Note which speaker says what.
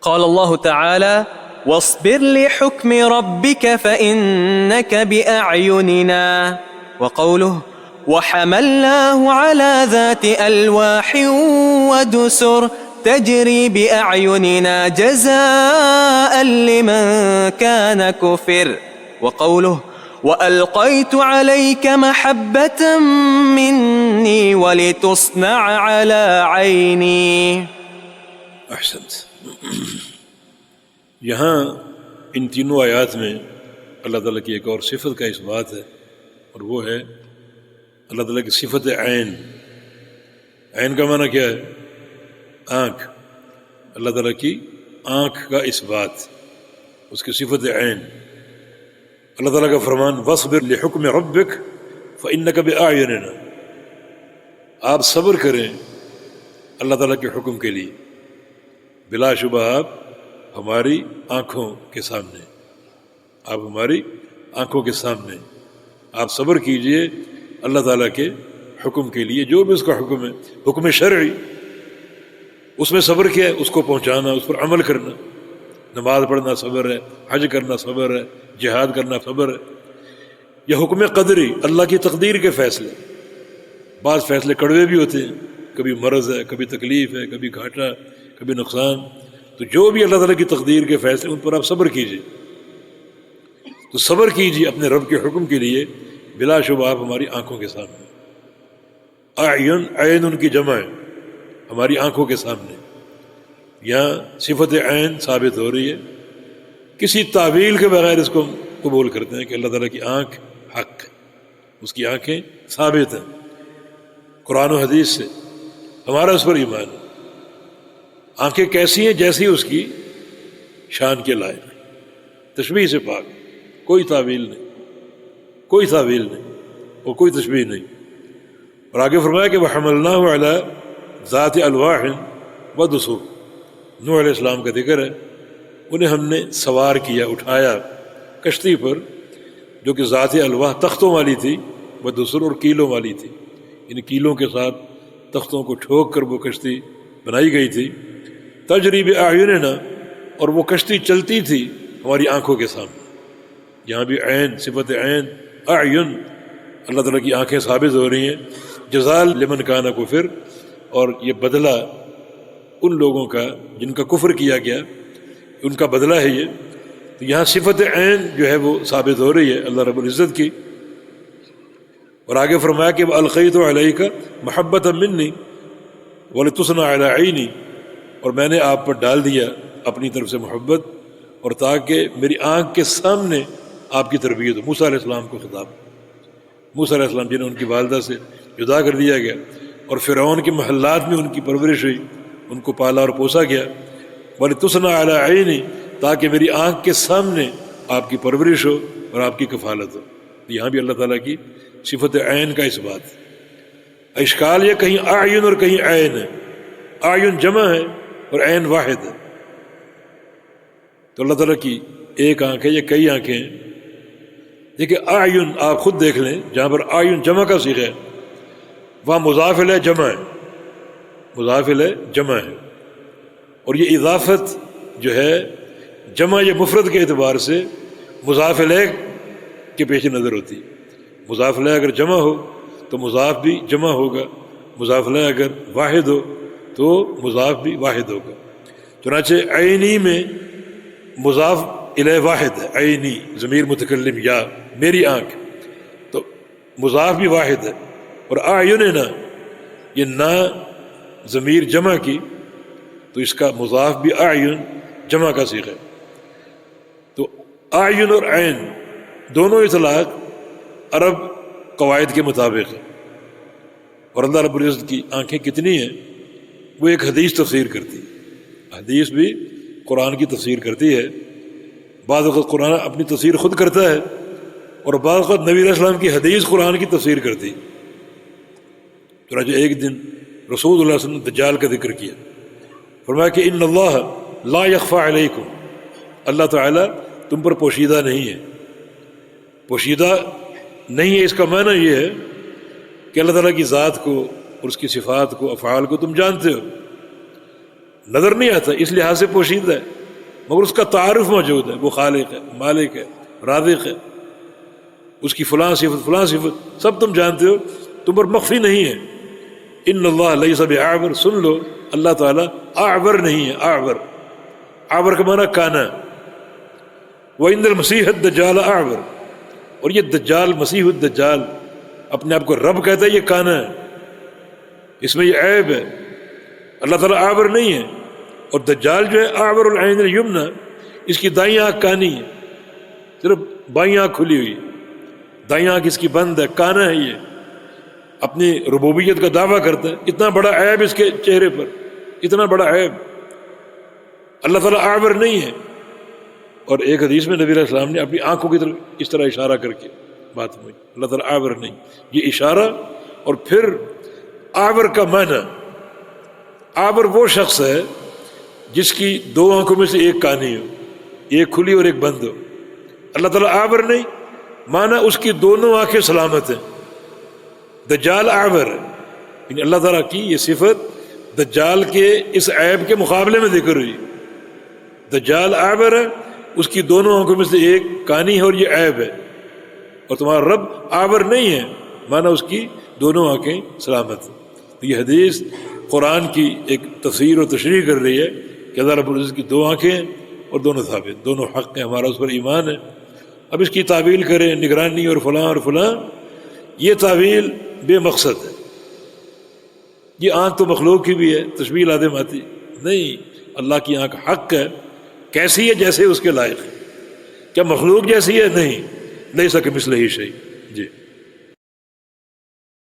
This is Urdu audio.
Speaker 1: قال الله تعالى: واصبر لحكم ربك فإنك بأعيننا. وقوله: وحملناه على ذات ألواح ودسر تجري بأعيننا جزاء لمن كان كفر. وقوله: وألقيت عليك محبة مني ولتصنع على عيني.
Speaker 2: احسنت. یہاں ان تینوں آیات میں اللہ تعالیٰ کی ایک اور صفت کا اس بات ہے، اور وہ ہے اللہ تعالیٰ کی صفت عین۔ عین کا معنی کیا ہے؟ آنکھ۔ اللہ تعالیٰ کی آنکھ کا اس بات، اس کی صفت عین۔ اللہ تعالیٰ کا فرمان وَاصْبِرْ لِحُكْمِ رَبِّكَ فَإِنَّكَ بِأَعْيُنِنَا، آپ صبر کریں اللہ تعالیٰ کے حکم کے لیے، بلا شبہ آپ ہماری آنکھوں کے سامنے، آپ ہماری آنکھوں کے سامنے، آپ صبر کیجئے اللہ تعالیٰ کے حکم کے لیے، جو بھی اس کا حکم ہے، حکم شرعی، اس میں صبر کیا ہے؟ اس کو پہنچانا، اس پر عمل کرنا۔ نماز پڑھنا صبر ہے، حج کرنا صبر ہے، جہاد کرنا صبر ہے۔ یہ حکم قدری، اللہ کی تقدیر کے فیصلے۔ بعض فیصلے کڑوے بھی ہوتے ہیں، کبھی مرض ہے، کبھی تکلیف ہے، کبھی گھاٹا، کبھی نقصان، تو جو بھی اللہ تعالیٰ کی تقدیر کے فیصلے ان پر آپ صبر کیجیے۔ تو صبر کیجیے اپنے رب کے حکم کے لیے، بلا شبہ آپ ہماری آنکھوں کے سامنے۔ اعین، عین ان کی جمع ہے، ہماری آنکھوں کے سامنے۔ یہاں صفت عین ثابت ہو رہی ہے، کسی تعویل کے بغیر اس کو قبول کرتے ہیں کہ اللہ تعالیٰ کی آنکھ حق ہے، اس کی آنکھیں ثابت ہیں قرآن و حدیث سے، ہمارا اس پر ایمان ہے۔ آنکھیں کیسی ہیں؟ جیسی اس کی شان کے لائق، تشبیہ سے پاک، کوئی تعویل نہیں، کوئی تعویل نہیں اور کوئی تشبیہ نہیں۔ اور آگے فرمایا کہ وَحَمَلْنَاهُ عَلَى ذَاتِ أَلْوَاحٍ وَدُسُرٍ، نوح علیہ السلام کا ذکر ہے، انہیں ہم نے سوار کیا، اٹھایا کشتی پر، جو کہ ذات الواح تختوں والی تھی، ودسر اور کیلوں والی تھی، ان کیلوں کے ساتھ تختوں کو ٹھوک کر وہ کشتی بنائی گئی تھی۔ تجری بأعیننا، اور وہ کشتی چلتی تھی ہماری آنکھوں کے سامنے۔ یہاں بھی عین، صفت عین، اعین، اللہ تعالیٰ کی آنکھیں ثابت ہو رہی ہیں۔ جزاء لمن کان کفر، اور یہ بدلہ ان لوگوں کا جن کا کفر کیا گیا، ان کا بدلہ ہے یہ۔ تو یہاں صفت عین جو ہے وہ ثابت ہو رہی ہے اللہ رب العزت کی۔ اور آگے فرمایا کہ وَأَلْقَيْتُ عَلَيْكَ مَحَبَّةً مِّنِّي وَلِتُصْنَعَ عَلَىٰ عَيْنِي، اور میں نے آپ پر ڈال دیا اپنی طرف سے محبت، اور تاکہ میری آنکھ کے سامنے آپ کی تربیت ہو۔ موسیٰ علیہ السلام کو خطاب، موسیٰ علیہ السلام جنہیں ان کی والدہ سے جدا کر دیا گیا، اور فرعون کے محلات میں ان کی پرورش ہوئی، ان کو پالا اور پوسا گیا۔ وَلِتُصْنَعَ عَلَىٰ عَيْنِي، تاکہ میری آنکھ کے سامنے آپ کی پرورش ہو اور آپ کی کفالت ہو۔ یہاں بھی اللہ تعالیٰ کی صفت عین کا اس بات۔ اشکال یہ کہیں اعین اور کہیں عین ہے، اعین جمع ہے اور عین واحد ہے۔ تو اللہ تعالیٰ کی ایک آنکھ ہے یا کئی آنکھیں ہیں؟ دیکھیں اعین آپ خود دیکھ لیں، جہاں پر اعین جمع کا صیغہ ہے وہاں مضاف الیہ جمع ہے، مضاف الیہ جمع ہے، اور یہ اضافت جو ہے جمع یا مفرد کے اعتبار سے مضاف الیہ کے پیش نظر ہوتی ہے۔ مضاف الیہ اگر جمع ہو تو مضاف بھی جمع ہوگا، مضاف الیہ اگر واحد ہو تو مضاف بھی واحد ہوگا۔ چنانچہ عینی میں مضاف الیہ واحد ہے، عینی ضمیر متکلم یا میری آنکھ، تو مضاف بھی واحد ہے۔ اور اعیننا یہ نا ضمیر جمع کی، تو اس کا مضاف بھی اعین جمع کا صیغہ ہے۔ تو اعین اور عین دونوں اطلاق عرب قواعد کے مطابق ہے۔ اور اللہ رب العزت کی آنکھیں کتنی ہیں وہ ایک حدیث تفسیر کرتی ہے، حدیث بھی قرآن کی تفسیر کرتی ہے۔ بعض وقت قرآن اپنی تفسیر خود کرتا ہے، اور بعض وقت نبی علیہ السلام کی حدیث قرآن کی تفسیر کرتی ہے۔ چنانچہ ایک دن رسول اللہ صلی اللہ علیہ وسلم نے دجال کا ذکر کیا، فرمایا کہ ان اللہ لا یخفی علیکم، اللہ تعالیٰ تم پر پوشیدہ نہیں ہے۔ پوشیدہ نہیں ہے اس کا معنی یہ ہے کہ اللہ تعالیٰ کی ذات کو اور اس کی صفات کو، افعال کو تم جانتے ہو۔ نظر نہیں آتا اس لحاظ سے پوشیدہ ہے، مگر اس کا تعارف موجود ہے، وہ خالق ہے، مالک ہے، رازق ہے، اس کی فلاں صفت سب تم جانتے ہو، تم پر مخفی نہیں ہے۔ ان اللہ لیس بأعور، سن لو اللہ تعالیٰ اعور نہیں ہے، اعور کا معنی کانا۔ وَإِنَّ الْمَسِيحَ الدَّجَّالَ اعور، اور یہ دجال، مسیح الدجال اپنے آپ کو رب کہتا ہے، یہ کانا ہے، اس میں یہ عیب ہے۔ اللہ تعالیٰ اعور نہیں ہے، اور دجال جو ہے اعور العین الیمنی، اس کی دائیں آنکھ کانی ہے، صرف بائیں آنکھ کھلی ہوئی، دائیں آنکھ اس کی بند ہے، کانا ہے، یہ اپنی ربوبیت کا دعویٰ کرتا ہے۔ اتنا بڑا عیب اس کے چہرے پر، اتنا بڑا عیب۔ اللہ تعالیٰ اعور نہیں ہے۔ اور ایک حدیث میں نبی علیہ السلام نے اپنی آنکھوں کی طرف اس طرح اشارہ کر کے بات ہوئی، اللہ تعالیٰ اعور نہیں، یہ اشارہ۔ اور پھر اعور کا معنی، اعور وہ شخص ہے جس کی دو آنکھوں میں سے ایک کانی ہو، ایک کھلی اور ایک بند ہو۔ اللہ تعالیٰ اعور نہیں، معنی اس کی دونوں آنکھیں سلامت ہیں۔ دجال اعور ہے، یعنی اللہ تعالیٰ کی یہ صفت دجال کے اس عیب کے مقابلے میں ذکر ہوئی۔ دجال اعور ہے، اس کی دونوں آنکھوں میں سے ایک کانی ہے اور یہ عیب ہے، اور تمہارا رب اعور نہیں ہے، مانا اس کی دونوں آنکھیں سلامت ہیں۔ یہ حدیث قرآن کی ایک تفسیر اور تشریح کر رہی ہے کہ اللہ رب العزت کی دو آنکھیں ہیں اور دونوں ثابت، دونوں حق ہیں، ہمارا اس پر ایمان ہے۔ اب اس کی تعویل کریں نگرانی اور فلاں، یہ تعویل بے مقصد ہے۔ یہ آنکھ تو مخلوق کی بھی ہے، تشبیہ لازم آتی نہیں۔ اللہ کی آنکھ حق ہے، کیسی ہے؟ جیسے اس کے لائق ہے۔ کیا مخلوق جیسی ہے؟ نہیں، لیس کمثلہ شیء۔ جی